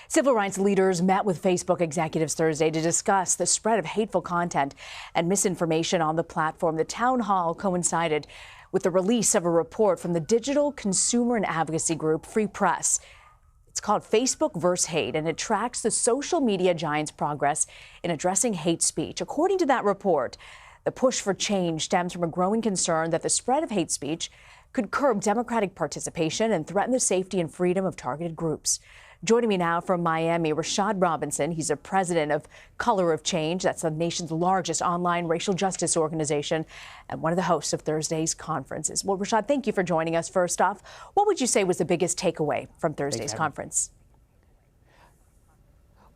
Civil rights leaders met with Facebook executives Thursday to discuss the spread of hateful content and misinformation on the platform. The town hall coincided with the release of a report from the digital consumer and advocacy group Free Press. It's called Facebook vs. Hate, and it tracks the social media giant's progress in addressing hate speech. According to that report, the push for change stems from a growing concern that the spread of hate speech could curb democratic participation and threaten the safety and freedom of targeted groups. Joining me now from Miami, Rashad Robinson. He's the president of Color of Change. That's the nation's largest online racial justice organization and one of the hosts of Thursday's conferences. Well, Rashad, thank you for joining us. First off, what would you say was the biggest takeaway from Thursday's conference?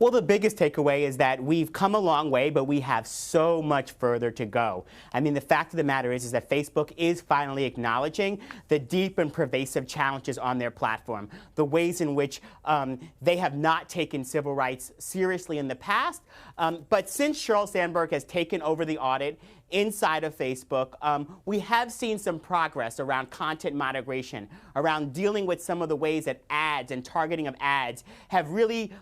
Well, the biggest takeaway is that we've come a long way, but we have so much further to go. I mean, the fact of the matter is that Facebook is finally acknowledging the deep and pervasive challenges on their platform, the ways in which they have not taken civil rights seriously in the past. But since Sheryl Sandberg has taken over the audit inside of Facebook, we have seen some progress around content moderation, around dealing with some of the ways that ads and targeting of ads have really,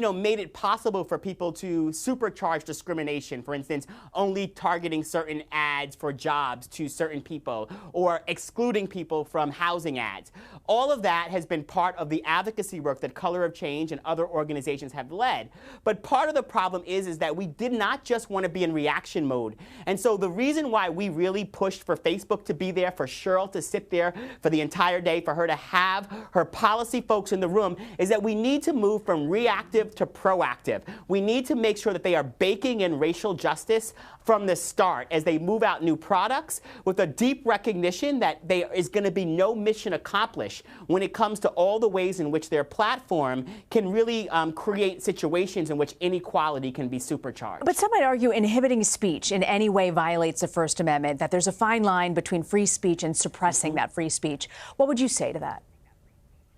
made it possible for people to supercharge discrimination. For instance, only targeting certain ads for jobs to certain people or excluding people from housing ads. All of that has been part of the advocacy work that Color of Change and other organizations have led. But part of the problem is that we did not just want to be in reaction mode. And so the reason why we really pushed for Facebook to be there, for Sheryl to sit there for the entire day, for her to have her policy folks in the room, is that we need to move from reactive to proactive. We need to make sure that they are baking in racial justice from the start as they move out new products with a deep recognition that there is going to be no mission accomplished when it comes to all the ways in which their platform can really create situations in which inequality can be supercharged. But some might argue inhibiting speech in any way violates the First Amendment, that there's a fine line between free speech and suppressing that free speech. What would you say to that?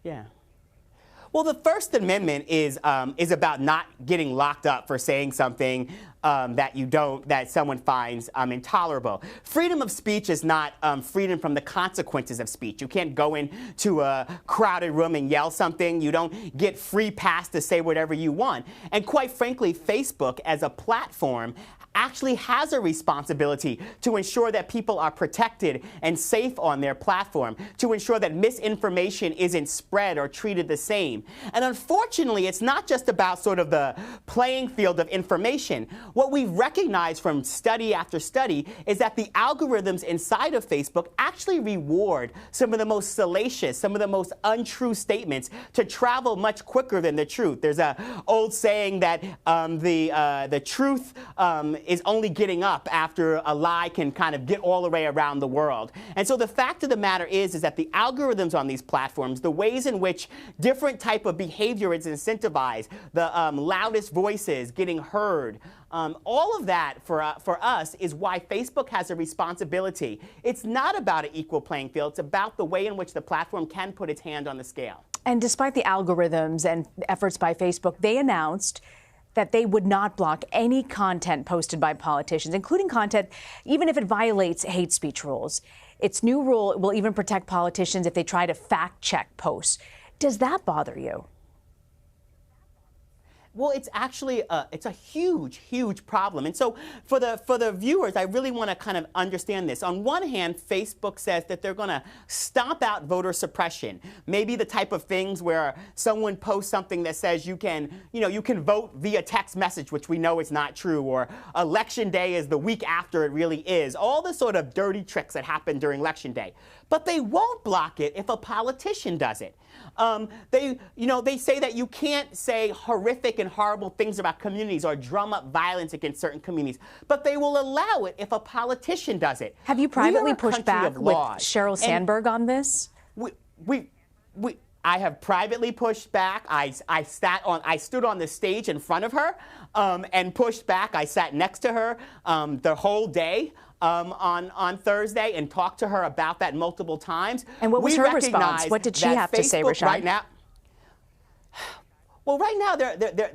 Yeah. Well, the First Amendment is about not getting locked up for saying something that someone finds intolerable. Freedom of speech is not freedom from the consequences of speech. You can't go into a crowded room and yell something. You don't get free pass to say whatever you want. And quite frankly, Facebook as a platform actually has a responsibility to ensure that people are protected and safe on their platform, to ensure that misinformation isn't spread or treated the same. And unfortunately, it's not just about sort of the playing field of information. What we've recognized from study after study is that the algorithms inside of Facebook actually reward some of the most salacious, some of the most untrue statements to travel much quicker than the truth. There's an old saying that the truth is only getting up after a lie can kind of get all the way around the world. And so the fact of the matter is that the algorithms on these platforms, the ways in which different type of behavior is incentivized, the loudest voices getting heard, all of that for us is why Facebook has a responsibility. It's not about an equal playing field. It's about the way in which the platform can put its hand on the scale. And despite the algorithms and efforts by Facebook, they announced that they would not block any content posted by politicians, including content even if it violates hate speech rules. Its new rule will even protect politicians if they try to fact-check posts. Does that bother you? Well, it's actually it's a huge, huge problem. And so for the viewers, I really want to kind of understand this. On one hand, Facebook says that they're going to stomp out voter suppression. Maybe the type of things where someone posts something that says you can vote via text message, which we know is not true, or election day is the week after it really is. All the sort of dirty tricks that happen during election day. But they won't block it if a politician does it. They say that you can't say horrific and horrible things about communities or drum up violence against certain communities, but they will allow it if a politician does it. Have you privately pushed back with Sheryl Sandberg on this? I have privately pushed back. I stood on the stage in front of her and pushed back. I sat next to her the whole day on Thursday and talked to her about that multiple times. And what was her response? What did she have to say, Rashad? Right now, Well, right now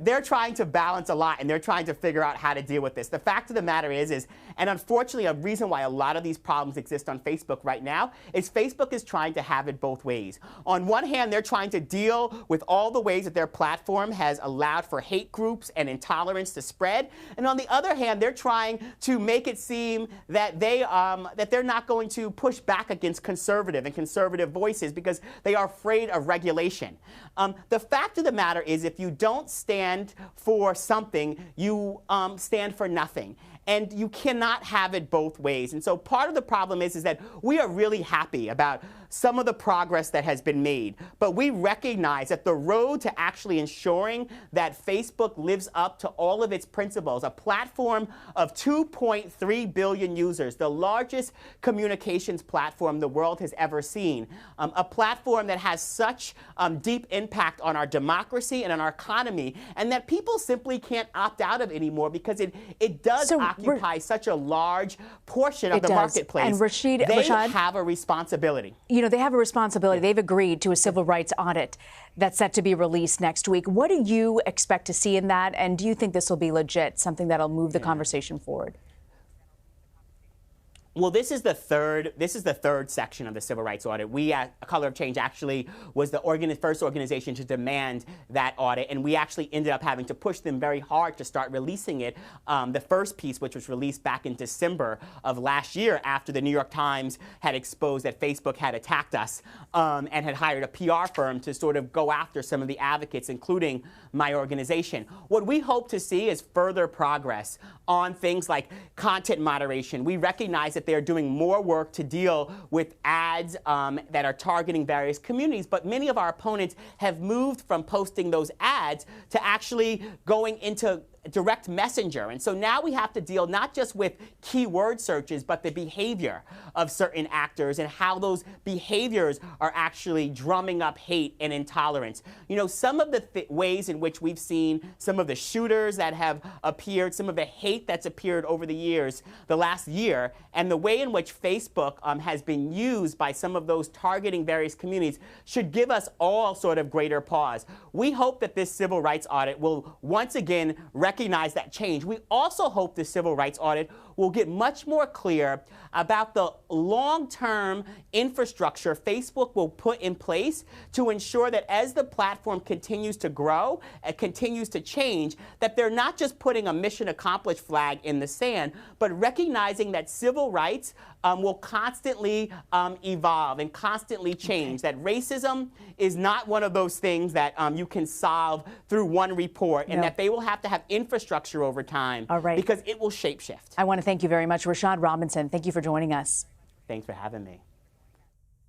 they're trying to balance a lot, and they're trying to figure out how to deal with this. The fact of the matter is, and unfortunately, a reason why a lot of these problems exist on Facebook right now is Facebook is trying to have it both ways. On one hand, they're trying to deal with all the ways that their platform has allowed for hate groups and intolerance to spread, and on the other hand, they're trying to make it seem that they're not going to push back against conservative voices because they are afraid of regulation. The fact of the matter is, if you don't stand for something, you stand for nothing. And you cannot have it both ways. And so part of the problem is that we are really happy about some of the progress that has been made. But we recognize that the road to actually ensuring that Facebook lives up to all of its principles, a platform of 2.3 billion users, the largest communications platform the world has ever seen, a platform that has such deep impact on our democracy and on our economy, and that people simply can't opt out of anymore because it does occupy such a large portion of the marketplace. And Rashad, they have a responsibility. You know, they have a responsibility. They've agreed to a civil rights audit that's set to be released next week. What do you expect to see in that? And do you think this will be legit, something that'll move the conversation forward? Well, this is the third section of the civil rights audit. We at Color of Change actually was the first organization to demand that audit, and we actually ended up having to push them very hard to start releasing it. The first piece, which was released back in December of last year after the New York Times had exposed that Facebook had attacked us and had hired a PR firm to sort of go after some of the advocates, including my organization. What we hope to see is further progress on things like content moderation. We recognize that they're doing more work to deal with ads that are targeting various communities, but many of our opponents have moved from posting those ads to actually going into direct messenger. And so now we have to deal not just with keyword searches, but the behavior of certain actors and how those behaviors are actually drumming up hate and intolerance. You know, some of the ways in which we've seen some of the shooters that have appeared, some of the hate that's appeared over the years, the last year, and the way in which Facebook has been used by some of those targeting various communities should give us all sort of greater pause. We hope that this civil rights audit will once again recognize that change. We also hope the civil rights audit will get much more clear about the long-term infrastructure Facebook will put in place to ensure that as the platform continues to grow and continues to change, that they're not just putting a mission accomplished flag in the sand, but recognizing that civil rights will constantly evolve and constantly change, that racism is not one of those things that you can solve through one report, and that they will have to have infrastructure over time because it will shapeshift. I want to thank you very much. Rashad Robinson, thank you for joining us. Thanks for having me.